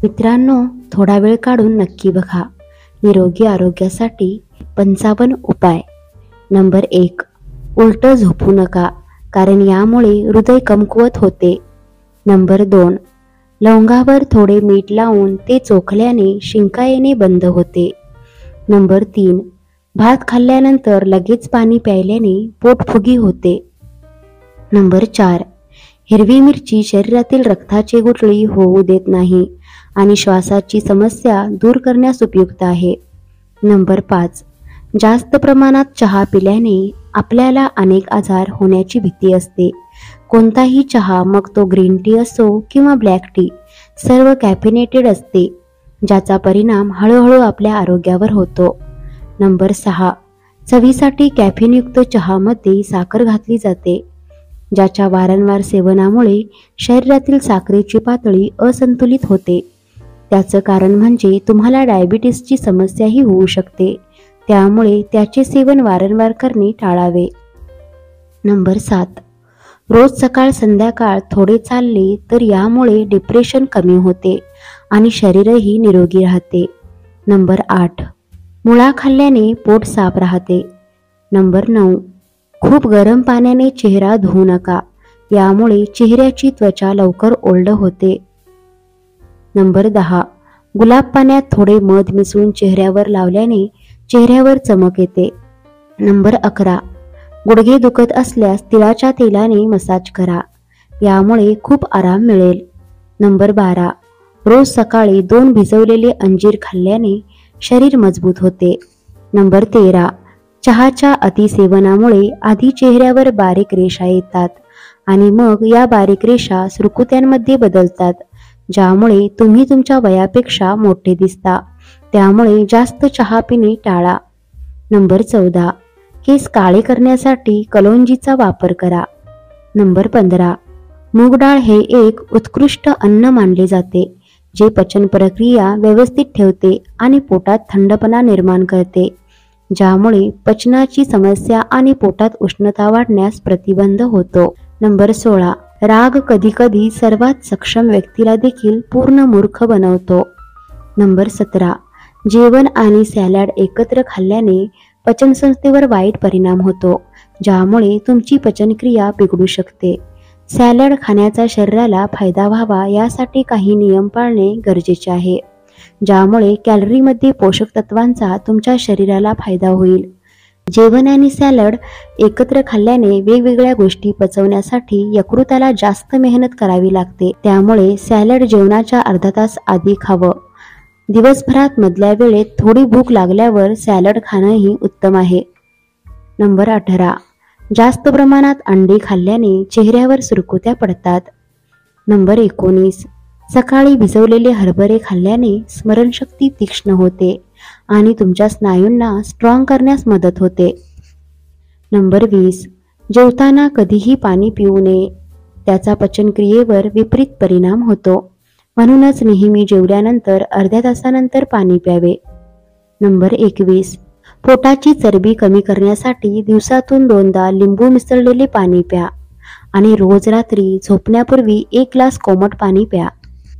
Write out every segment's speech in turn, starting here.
मित्रांनो, थोडा वेळ काढून नक्की बघा. निरोगी आरोग्यासाठी 55 उपाय. नंबर 1. उलटं झोपू नका, कारण यामुळे हृदय कमकुवत होते. नंबर 2. लवंगावर थोडे मीठ लावून ते चोखल्याने शिंका येणे बंद होते. नंबर 3. भात खाल्ल्यानंतर लगेच पाणी प्यायल्याने पोटफुगी होते. नंबर 4. हिरवी मिरची शरीरातील रक्ताची गुठळी होऊ देत नाही आणि श्वासाची समस्या दूर करण्यास उपयुक्त आहे. नंबर 5. जास्त प्रमाणात चहा पिल्याने आपल्याला अनेक आजार होण्याची भीती असते. कोणताही चहा, मग तो ग्रीन टी असो किंवा ब्लॅक टी, सर्व कॅफिनेटेड असते, ज्याचा परिणाम हळूहळू आपल्या आरोग्यावर होतो. नंबर 6. चवीसाठी कॅफिनयुक्त चहामध्ये साखर घातली जाते, ज्याच्या वारंवार सेवनामुळे शरीरातील साखरेची पातळी असंतुलित होते. त्याचं कारण म्हणजे तुम्हाला डायबिटीसची समस्याही होऊ शकते, त्यामुळे त्याचे सेवन वारंवार करणे टाळावे. नंबर 7. रोज सकाळ संध्याकाळ थोडे चालले तर यामुळे डिप्रेशन कमी होते आणि शरीरही निरोगी राहते. नंबर 8. मुळा खाल्ल्याने पोट साफ राहते. नंबर 9. खूप गरम पाण्याने चेहरा धुवू नका, यामुळे चेहऱ्याची त्वचा लवकर ओल्ड होते. नंबर 10. गुलाब पाण्यात थोडे मध मिसळून चेहऱ्यावर लावल्याने चेहऱ्यावर चमक येते. नंबर 11. गुडघे दुखत असल्यास तिळाच्या तेलाने मसाज करा, यामुळे खूप आराम मिळेल. नंबर 12. रोज सकाळी 2 भिजवलेले अंजीर खाल्ल्याने शरीर मजबूत होते. नंबर 13. चहाच्या अतिसेवनामुळे आधी चेहऱ्यावर बारीक रेषा येतात आणि मग या बारीक रेषा सुरकुत्यांमध्ये बदलतात, ज्यामुळे तुम्ही तुमच्या वयापेक्षा मोठे दिसता. त्यामुळे जास्त चहा पिणे टाळा. नंबर 14. केस काळे करण्यासाठी कलोंजीचा वापर करा. नंबर 15. मूग डाळ हे एक उत्कृष्ट अन्न मानले जाते, जे पचन प्रक्रिया व्यवस्थित ठेवते आणि पोटात थंडपणा निर्माण करते, ज्यामुळे पचनाची समस्या आणि पोटात उष्णता वाढण्यास प्रतिबंध होतो. नंबर 16. राग कधीकधी सर्वात सक्षम व्यक्तीला देखील पूर्ण मूर्ख बनवतो. नंबर 17. जेवण आणि सॅलड एकत्र खाल्ल्याने पचनसंस्थेवर वाईट परिणाम होतो, ज्यामुळे तुमची पचनक्रिया बिघडू शकते. सॅलड खाण्याचा शरीराला फायदा व्हावा यासाठी काही नियम पाळणे गरजेचे आहे, ज्यामुळे कॅलरीमध्ये पोषक तत्वांचा तुमच्या शरीराला फायदा होईल. जेवण आणि सॅलड एकत्र खाल्ल्याने वेगवेगळ्या गोष्टी पचवण्यासाठी यकृताला जास्त मेहनत करावी लागते, त्यामुळे सॅलड जेवणाच्या अर्धा तास आधी खावं. दिवसभरात मधल्या वेळेत थोडी भूक लागल्यावर सॅलड खाणंही उत्तम आहे. नंबर 18. जास्त प्रमाणात अंडी खाल्ल्याने चेहऱ्यावर सुरकुत्या पडतात. नंबर 19. सकाळी भिजवलेले हरभरे खाल्ल्याने स्मरणशक्ती तीक्ष्ण होते आणि तुमच्या स्नायूंना स्ट्रॉंग करण्यास मदत होते. नंबर 20. जेवताना कधीही पाणी पिऊ नये, त्याचा पचनक्रियेवर विपरीत परिणाम होतो. म्हणूनच नेहमी जेवल्यानंतर अर्ध्या तासानंतर पाणी प्यावे. नंबर 21. पोटाची चरबी कमी करण्यासाठी दिवसातून 2दा लिंबू मिसळलेले पाणी प्या आणि रोज रात्री झोपण्यापूर्वी 1 ग्लास कोमट पाणी प्या.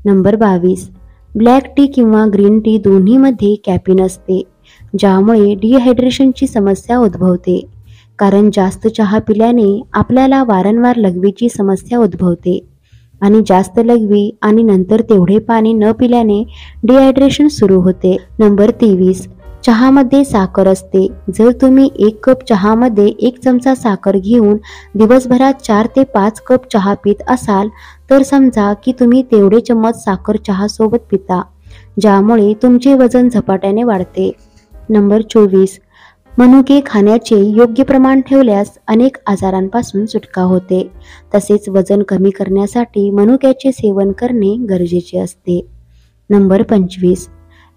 नंबर 22. ब्लॅक टी किंवा ग्रीन टी दोन्हीमध्ये कॅफीन असते, ज्यामुळे डिहायड्रेशनची समस्या उद्भवते. कारण जास्त चहा पिल्याने आपल्याला वारंवार लघवीची समस्या उद्भवते आणि जास्त लघवी आणि नंतर तेवढे पाणी न पिल्याने डिहायड्रेशन सुरू होते. नंबर 23. चहामध्ये साखर असते. जर तुम्ही 1 कप चहामध्ये 1 चमचा साखर घेऊन दिवसभरात 4 ते 5 कप चहा पित असाल तर समजा की तुम्ही तेवढे चम्मच साखर चहासोबत पिता, ज्यामुळे तुमचे वजन झपाट्याने वाढते. नंबर 24. मनुके खाण्याचे योग्य प्रमाण ठेवल्यास अनेक आजारांपासून सुटका होते. तसेच वजन कमी करण्यासाठी मनुक्याचे सेवन करणे गरजेचे असते. नंबर 25.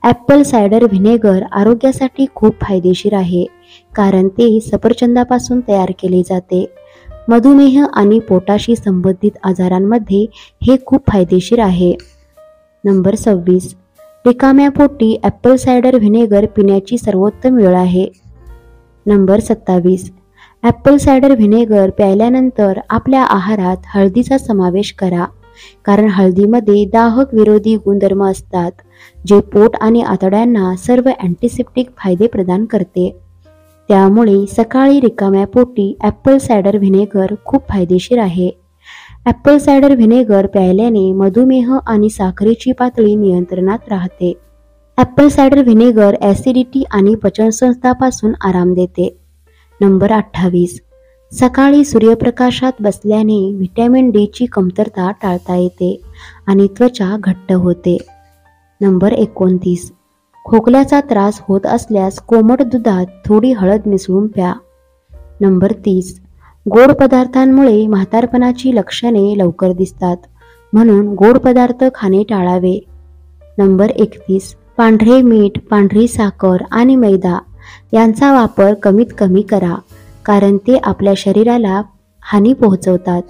ॲपल सायडर व्हिनेगर आरोग्यासाठी खूप फायदेशीर आहे, कारण ते सफरचंदापासून तयार केले जाते. मधुमेह आणि पोटाशी संबंधित आजारांमध्ये हे खूप फायदेशीर आहे. नंबर 26. रिकाम्या पोटी ॲपल सायडर व्हिनेगर पिण्याची सर्वोत्तम वेळ आहे. नंबर 27. ॲपल सायडर व्हिनेगर प्यायल्यानंतर आपल्या आहारात हळदीचा समावेश करा, कारण हळदीमध्ये दाहक विरोधी गुणधर्म असतात, जे पोट आणि आतड्यांना सर्व अँटीसेप्टिक फायदे प्रदान करते. त्यामुळे सकाळी रिकाम्या पोटी ॲपल सायडर व्हिनेगर खूप फायदेशीर आहे. ॲपल सायडर व्हिनेगर प्यायल्याने मधुमेह आणि साखरेची पातळी नियंत्रणात राहते. ॲपल सायडर व्हिनेगर ॲसिडिटी आणि पचनसंस्थापासून आराम देते. नंबर 28. सकाळी सूर्यप्रकाशात बसल्याने व्हिटॅमिन डीची कमतरता टाळता येते आणि त्वचा घट्ट होते. नंबर 29. खोकल्याचा त्रास होत असल्यास कोमट दुधात थोडी हळद मिसळून प्या. नंबर 30. गोड पदार्थांमुळे म्हातारपणाची लक्षणे लवकर दिसतात, म्हणून गोड पदार्थ खाणे टाळावे. नंबर 31. पांढरे मीठ, पांढरी साखर आणि मैदा यांचा वापर कमीत कमी करा, कारण ते आपल्या शरीराला हानी पोहोचवतात.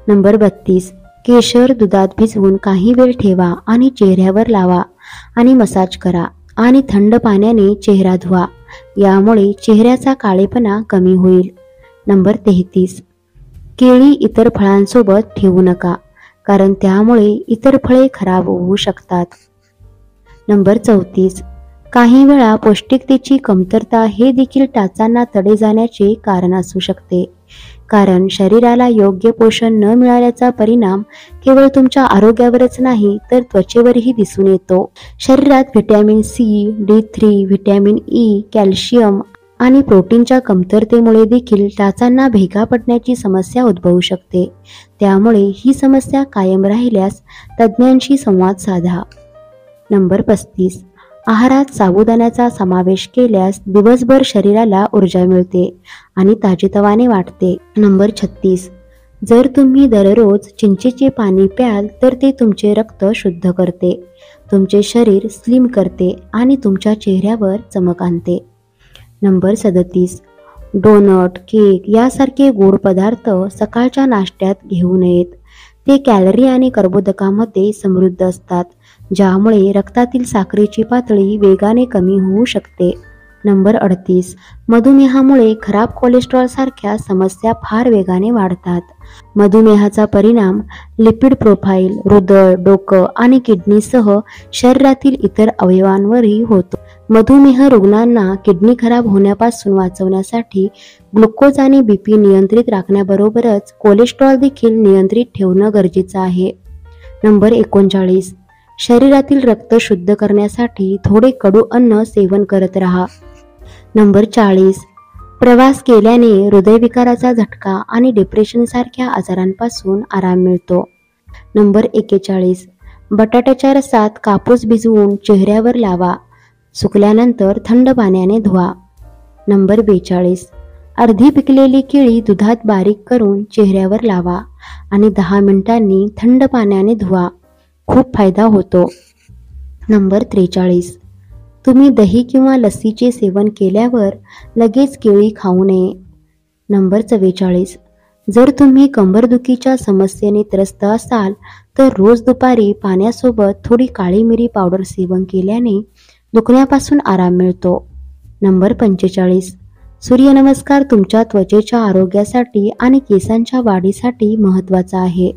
नंबर 32. केशर दुधात भिजवून काही वेळ ठेवा आणि चेहऱ्यावर लावा आणि मसाज करा आणि थंड पाण्याने चेहरा धुवा. यामुळे चेहऱ्याचा काळेपणा कमी होईल. नंबर 33. केळी इतर फळांसोबत ठेवू नका, कारण त्यामुळे इतर फळे खराब होऊ शकतात. नंबर 34. काही वेळा पौष्टिकतेची कमतरता हे देखील टाचांना तडे जाण्याचे कारण असू शकते, कारण शरीराला योग्य पोषण न मिळाल्याचा परिणाम केवळ तुमच्या आरोग्यावरच नाही तर त्वचेवरही दिसून येतो. शरीरात vitamin C, D3, vitamin E, calcium आणि प्रोटीनच्या कमतरतेमुळे देखील टाचांना भेगा पडण्याची समस्या उद्भवू शकते. त्यामुळे ही समस्या कायम राहिल्यास तज्ज्ञांशी संवाद साधा. नंबर 35. आहारात साबुदाण्याचा समावेश केल्यास दिवसभर शरीराला ऊर्जा मिळते आणि ताजेतवाने वाटते. नंबर 36. जर तुम्ही दररोज चिंचेचे पाणी प्याल तर ते तुमचे रक्त शुद्ध करते, तुमचे शरीर स्लिम करते आणि तुमच्या चेहऱ्यावर चमक आणते. नंबर 37. डोनट, केक यासारखे गोड पदार्थ सकाळच्या नाश्त्यात घेऊ नयेत. ते कॅलरी आणि कर्बोदकांमध्ये समृद्ध असतात, ज्यामुळे रक्तातील साखरेची पातळी वेगाने कमी होऊ शकते. नंबर 38. मधुमेहामुळे खराब कोलेस्ट्रॉल सारख्या समस्या फार वेगाने वाढतात. मधुमेहाचा परिणाम लिपिड प्रोफाईल, हृदय, डोकं आणि किडनीसह शरीरातील इतर अवयवांवरही होतो. मधुमेह रुग्णांना किडनी खराब होण्यापासून वाचवण्यासाठी ग्लुकोज आणि BP नियंत्रित राखण्याबरोबरच कोलेस्ट्रॉल देखील नियंत्रित ठेवणं गरजेचं आहे. नंबर 39. शरीरातील रक्त शुद्ध करण्यासाठी थोडे कडू अन्न सेवन करत राहा. नंबर 40. प्रवास केल्याने हृदयविकाराचा झटका आणि डिप्रेशनसारख्या आजारांपासून आराम मिळतो. नंबर 41. बटाट्याच्या रसात कापूस भिजवून चेहऱ्यावर लावा. सुकल्यानंतर थंड पाण्याने धुवा. नंबर 42. अर्धी पिकलेली केळी दुधात बारीक करून चेहऱ्यावर लावा आणि 10 मिनिटांनी थंड पाण्याने धुवा. खूप फायदा होतो. नंबर 43. तुम्ही दही किंवा लस्सीचे सेवन केल्यावर लगेच केळी खाऊ नये. नंबर 44. जर तुम्ही कंबरदुखीच्या समस्येने त्रस्त असाल तर रोज दुपारी पाण्यासोबत थोडी काळी मिरी पावडर सेवन केल्याने दुखण्यापासून आराम मिळतो. नंबर 45. सूर्यनमस्कार तुमच्या त्वचेच्या आरोग्यासाठी आणि केसांच्या वाढीसाठी महत्त्वाचा आहे.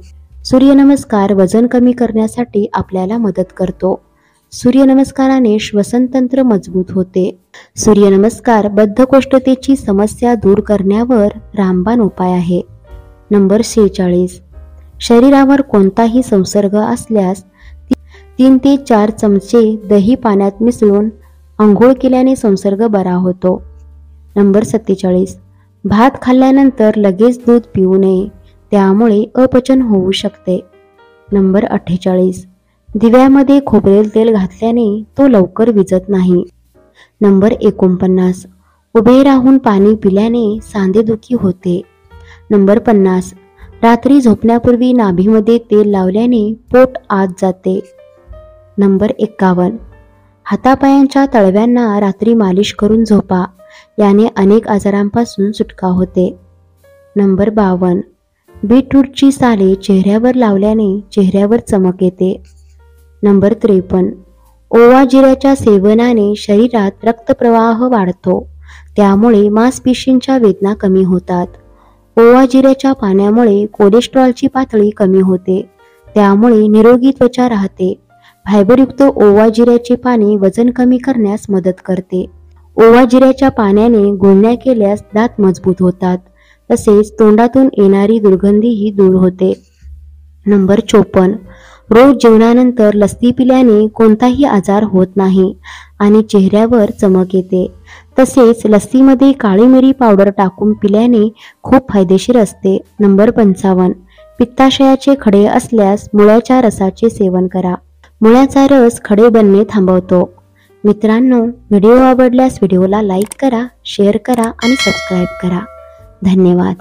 सूर्यनमस्कार वजन कमी करण्यासाठी आपल्याला मदत करतो. सूर्यनमस्काराने श्वसनतंत्र मजबूत होते. सूर्यनमस्कार बद्धकोष्ठतेची समस्या दूर करण्यावर रामबाण उपाय आहे. नंबर 46. शरीरावर कोणताही संसर्ग असल्यास 3 ते 4 चमचे दही पाण्यात मिसळून आंघोळ केल्याने संसर्ग बरा होतो. नंबर 47. भात खाल्ल्यानंतर लगेच दूध पिऊ नये, त्यामुळे अपचन होऊ शकते. नंबर 48. दिव्यामध्ये खोबरेल तेल घातल्याने तो लवकर विझत नाही. नंबर 49. उभे राहून पाणी पिल्याने सांधेदुखी होते. नंबर 50. रात्री झोपण्यापूर्वी नाभीमध्ये तेल लावल्याने पोट आत जाते. नंबर 51. हातापायांच्या तळव्यांना रात्री मालिश करून झोपा, याने अनेक आजारांपासून सुटका होते. नंबर 52. बीटरूटची साले चेहऱ्यावर लावल्याने चेहऱ्यावर चमक येते. नंबर 53. ओवा जिऱ्याच्या सेवनाने शरीरात रक्तप्रवाह वाढतो, त्यामुळे मांसपेशींच्या वेदना कमी होतात. ओवा जिऱ्याच्या पाण्यामुळे कोलेस्ट्रॉलची पातळी कमी होते, त्यामुळे निरोगी त्वचा राहते. फायबरयुक्त ओवा जिऱ्याचे पाणी वजन कमी करण्यास मदत करते. ओवा जिऱ्याच्या पाण्याने गुळण्या केल्यास दात मजबूत होतात. तसेच तोंडातून येणारी दुर्गंधीही दूर होते. नंबर 54. रोज जेवणानंतर लस्सी पिल्याने कोणताही आजार होत नाही आणि चेहऱ्यावर चमक येते. तसेच लस्सीमध्ये काळी मिरी पावडर टाकून पिल्याने खूप फायदेशीर असते. नंबर 55. पित्ताशयाचे खडे असल्यास मुळ्याच्या रसाचे सेवन करा. मुळ्याचा रस खडे बनणे थांबवतो. मित्रांनो, व्हिडिओ आवडल्यास व्हिडिओला लाईक करा, शेअर करा आणि सबस्क्राईब करा. धन्यवाद.